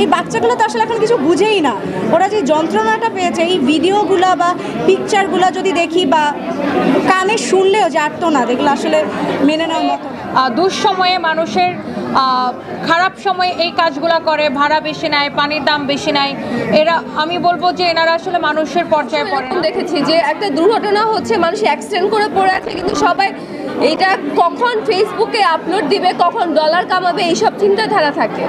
এই বাচ্চাগুলো তো আসলে এখন কিছু বুঝেই না, ওরা যে যন্ত্রণাটা পেয়েছে এই ভিডিওগুলো বা পিকচারগুলো যদি দেখি বা কানে শুনলেও যে আর্তনাদ, এগুলো আসলে মেনে নেওয়ার মতো। দুঃসময়ে মানুষের খারাপ সময়ে এই কাজগুলো করে, ভাড়া বেশি নেয়, পানির দাম বেশি নেয়, এরা আমি বলবো যে এনারা আসলে মানুষের পর্যায়ে পড়ে। দেখেছি যে একটা দুর্ঘটনা হচ্ছে, মানুষ অ্যাক্সিডেন্ট করে পড়ে আছে, কিন্তু সবাই এটা কখন ফেসবুকে আপলোড দিবে, কখন ডলার কামাবে, এইসব চিন্তাধারা থাকে।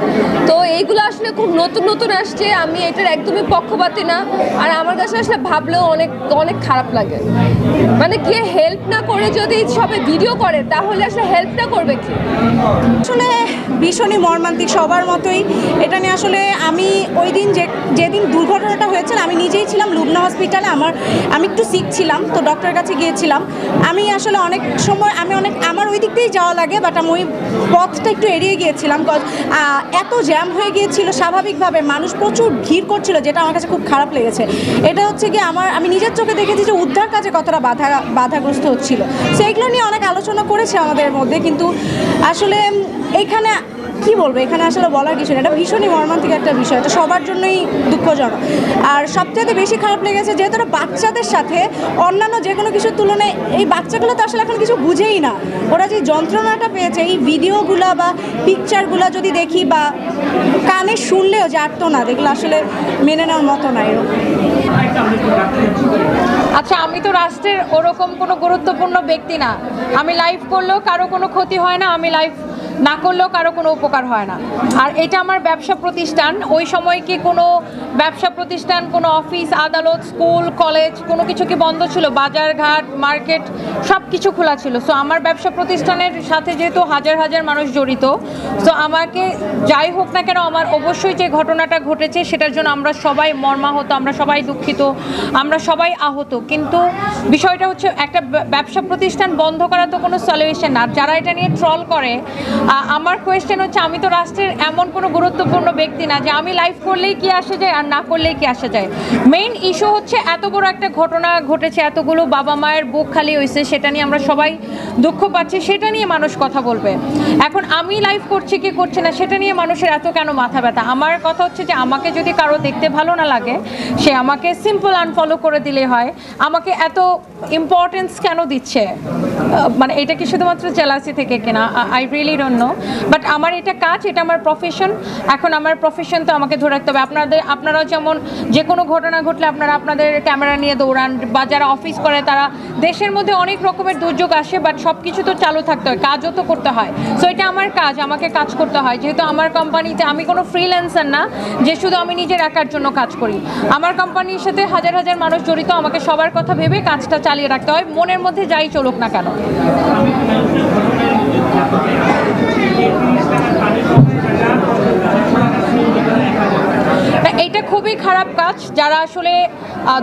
তো এইগুলো আসলে খুব নতুন নতুন আসছে, আমি এটার একদমই পক্ষপাতী না। আর আমার কাছে আসলে ভাবলেও অনেক অনেক খারাপ লাগে, মানে কে হেল্প না করে যদি সবাই ভিডিও করে তাহলে আসলে হেল্পটা করবে কি? আসলে ভীষণই মর্মান্তিক, সবার মতোই এটা নিয়ে আসলে আমি ওই দিন যেদিন দুর্ঘটনাটা হয়েছিল আমি নিজেই ছিলাম লুবনা হসপিটালে, আমি একটু সিক ছিলাম, তো ডক্টরের কাছে গিয়েছিলাম। আমি আসলে অনেক সময় আমার ওই দিক দিয়েই যাওয়া লাগে, বাট আমি ওই পথটা একটু এড়িয়ে গিয়েছিলাম, এত জ্যাম হয়ে গিয়েছিল, স্বাভাবিকভাবে মানুষ প্রচুর ভিড় করছিল, যেটা আমার কাছে খুব খারাপ লেগেছে। এটা হচ্ছে কি আমি নিজের চোখে দেখেছি যে উদ্ধার কাজে কতটা বাধাগ্রস্ত হচ্ছিল, সেইগুলো নিয়ে অনেক আলোচনা করেছে আমাদের মধ্যে। কিন্তু আসলে এখানে কি বলবো, এখানে আসলে বলার কিছু না, এটা ভীষণই মর্মান্তিক একটা বিষয়, এটা সবার জন্যই দুঃখজনক। আর সবচেয়ে বেশি খারাপ লেগেছে যেহেতু বাচ্চাদের সাথে অন্যান্য যে কোনো কিছুর তুলনায় এই বাচ্চাগুলো তো আসলে এখন কিছু বুঝেই না, ওরা যে যন্ত্রণাটা পেয়েছে এই ভিডিওগুলো বা পিকচারগুলো যদি দেখি বা কানে শুনলেও যে আর্তনাদ, এগুলো আসলে মেনে নেওয়ার মতো না। আচ্ছা, আমি তো রাষ্ট্রের ওরকম কোনো গুরুত্বপূর্ণ ব্যক্তি না, আমি লাইভ করলেও কারো কোনো ক্ষতি হয় না, আমি লাইভ না করলেও কারো কোনো উপকার হয় না। আর এটা আমার ব্যবসা প্রতিষ্ঠান, ওই সময় কি কোনো ব্যবসা প্রতিষ্ঠান, কোনো অফিস আদালত, স্কুল কলেজ কোনো কিছু কি বন্ধ ছিল? বাজার ঘাট মার্কেট সব কিছু খোলা ছিল। সো আমার ব্যবসা প্রতিষ্ঠানের সাথে যেহেতু হাজার হাজার মানুষ জড়িত, সো আমাকে যাই হোক না কেন, আমার অবশ্যই যে ঘটনাটা ঘটেছে সেটার জন্য আমরা সবাই মর্মাহত, আমরা সবাই দুঃখিত, আমরা সবাই আহত। কিন্তু বিষয়টা হচ্ছে একটা ব্যবসা প্রতিষ্ঠান বন্ধ করা তো কোনো সলিউশন না। আর যারা এটা নিয়ে ট্রল করে, আমার কোয়েশ্চেন হচ্ছে, আমি তো রাষ্ট্রের এমন কোনো গুরুত্বপূর্ণ ব্যক্তি না যে আমি লাইভ করলেই কি আসে যায় আর না করলেই কি আসে যায়। মেইন ইস্যু হচ্ছে এত বড় একটা ঘটনা ঘটেছে, এতগুলো বাবা মায়ের বুক খালি হয়েছে, সেটা নিয়ে আমরা সবাই দুঃখ পাচ্ছি, সেটা নিয়ে মানুষ কথা বলবে। এখন আমি লাইভ করছি কি করছি না সেটা নিয়ে মানুষের এত কেন মাথা ব্যথা? আমার কথা হচ্ছে যে আমাকে যদি কারো দেখতে ভালো না লাগে, সে আমাকে সিম্পল আনফলো করে দিলে হয়। আমাকে এত ইম্পর্টেন্স কেন দিচ্ছে? মানে এটা কি শুধুমাত্র জেলাসি থেকে কিনা? I really don't know, but আমার এটা কাজ, এটা আমার প্রফেশন। এখন আমার প্রফেশন তো আমাকে ধরে রাখতে হবে। আপনারাও যেমন যে কোনো ঘটনা ঘটলে আপনারা আপনাদের ক্যামেরা নিয়ে দৌড়ান, বা যারা অফিস করে তারা, দেশের মধ্যে অনেক রকমের দুর্যোগ আসে, বাট সব কিছু তো চালু থাকতে হয়, কাজও তো করতে হয়। সো এটা আমার কাজ, আমাকে কাজ করতে হয়। যেহেতু আমার কোম্পানিতে আমি কোনো ফ্রিল্যান্সার না যে শুধু আমি নিজের একার জন্য কাজ করি, আমার কোম্পানির সাথে হাজার হাজার মানুষ জড়িত, আমাকে সবার কথা ভেবে কাজটা চালিয়ে রাখতে হয়, মনের মধ্যে যাই চলুক না কেন। এইটা খুবই খারাপ কাজ, যারা আসলে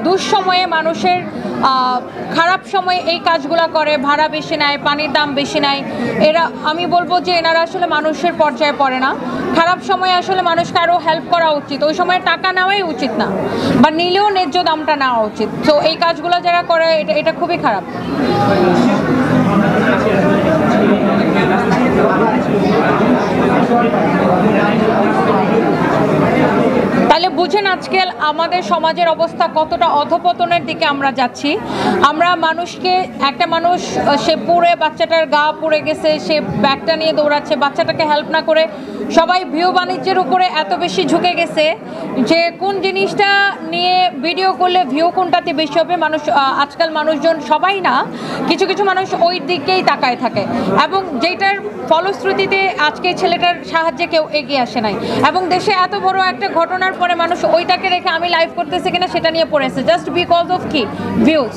দুঃসময়ে মানুষের খারাপ সময়ে এই কাজগুলো করে, ভাড়া বেশি নেয়, পানির দাম বেশি নেয়, এরা আমি বলবো যে এনারা আসলে মানুষের পর্যায়ে পড়ে না। খারাপ সময়ে আসলে মানুষকে আরও হেল্প করা উচিত, ওই সময় টাকা নেওয়াই উচিত না, বা নিলেও ন্যায্য দামটা নেওয়া উচিত। তো এই কাজগুলো যারা করে এটা খুবই খারাপ। তাহলে বুঝেন আজকে আমাদের সমাজের অবস্থা কতটা অধপতনের দিকে আমরা যাচ্ছি। আমরা মানুষকে, একটা মানুষ সে পুড়ে, বাচ্চাটার গা পুড়ে গেছে, সে ব্যাগটা নিয়ে দৌড়াচ্ছে, বাচ্চাটাকে হেল্প না করে সবাই ভিউ বাণিজ্যের উপরে এত বেশি ঝুঁকে গেছে যে কোন জিনিসটা নিয়ে ভিডিও করলে ভিউ কোনটাতে বেশি হবে, মানুষ আজকাল মানুষজন সবাই না, কিছু কিছু মানুষ ওই দিকেই তাকায় থাকে, এবং যেটার ফলশ্রুতিতে আজকে ছেলেটার সাহায্যে কেউ এগিয়ে আসে নাই, এবং দেশে এত বড় একটা ঘটনার পরে মানুষ ওইটাকে রেখে আমি লাইভ করতেছি কিনা সেটা নিয়ে পড়েছে, জাস্ট বিকজ অফ কি ভিউজ।